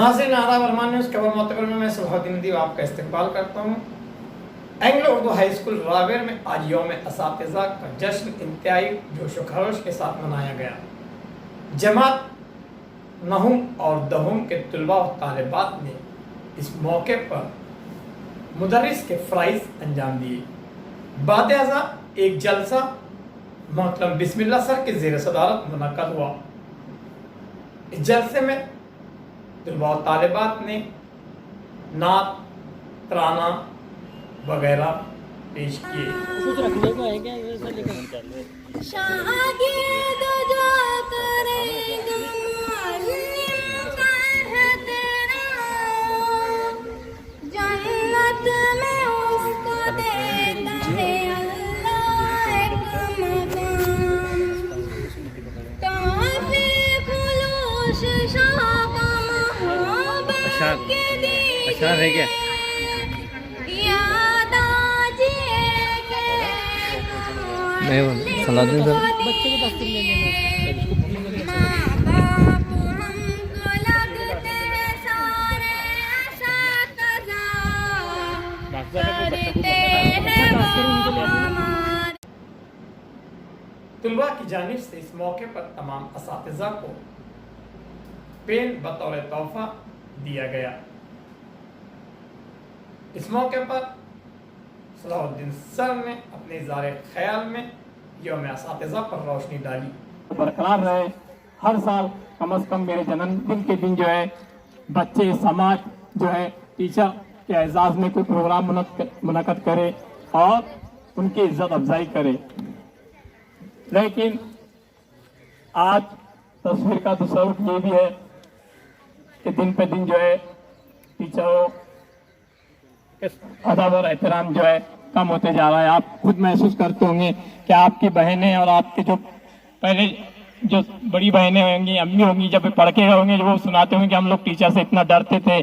नाज़रीन आदाब अरमान न्यूज़ खबर मोतबर में मैं सलाहुद्दीन अदीब आपका इस्तकबाल करता हूँ। Anglo Urdu high school Raver में आज यौम असातिज़ा का जश्न इंतहाई जोश व खरोश के साथ मनाया गया। जमात नहुम और दहुम के तलबा और तालिबात ने इस मौके पर मुदर्रिस के फ़राइज़ अंजाम दिए। बाद अज़ा एक जलसा मोहतरम बिस्मिल्लाह सर के ज़ेर सदारत मुनक़्क़द हुआ। इस जलसे में तलबा और तालिबात ने नात, तराना वगैरह पेश किए। अच्छा है क्या? नहीं सलाहुद्दीन सर बच्चे के पास ले तलबा की जानिब से इस मौके पर तमाम असातिज़ा को पेन बतौर तोहफा दिया गया। इस मौके पर सलाहुद्दीन सर ने अपने इज़हार ख्याल में यौम असातिज़ा पर रोशनी डाली। बरकरार रहे। हर साल कम से कम मेरे जन्मदिन के दिन जो है बच्चे समाज जो है टीचर के एजाज़ में कोई प्रोग्राम मुनक़्क़द करे और उनकी इज्जत अफजाई करे। लेकिन आज तस्वीर का तस्वुर ये भी है कि दिन पे दिन जो है टीचरों के अदब और एहतराम जो है कम होते जा रहा है। आप खुद महसूस करते होंगे कि आपकी बहनें और आपके जो पहले जो बड़ी बहनें होंगी, अम्मी होंगी, जब पढ़ के होंगे जो वो सुनाते होंगे कि हम लोग टीचर से इतना डरते थे,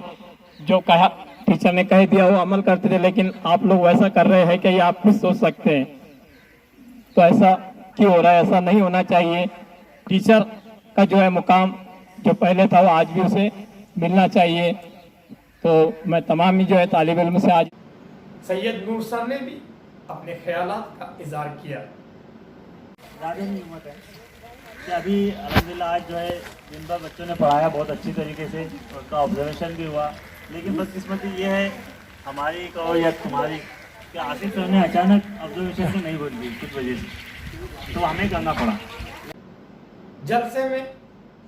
जो कहा टीचर ने कह दिया वो अमल करते थे। लेकिन आप लोग वैसा कर रहे हैं कि ये आप खुद सोच सकते हैं। तो ऐसा क्यों हो रहा है? ऐसा नहीं होना चाहिए। टीचर का जो है मुकाम जो पहले था वो आज भी उसे मिलना चाहिए। तो मैं तमाम ही जो है तालिब इल्म से आज सैयद नूर सर ने भी अपने ख्यालात का इज़हार किया। कि अभी अल्हम्दुलिल्लाह आज जो है दिन भर बच्चों ने पढ़ाया बहुत अच्छी तरीके से, उनका ऑब्जर्वेशन भी हुआ। लेकिन बदकिस्मती ये है हमारी कहो या तुम्हारी कि आसिफ सर ने अचानक ऑब्जर्वेशन से नहीं बोल दी कुछ वजह से, तो हमें करना पड़ा। जलसे में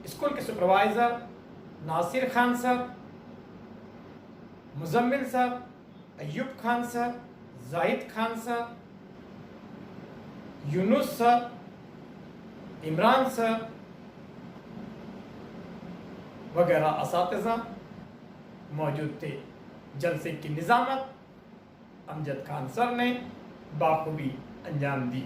स्कूल के supervisor Nasir Khan sir, Muzammil sir, Ayub Khan sir, Zahid Khan sir, Yunus sir, Imran sir वगैरह असातिज़ा मौजूद थे। जलसे की निज़ामत अमजद खान सर ने बाखूबी अंजाम दी।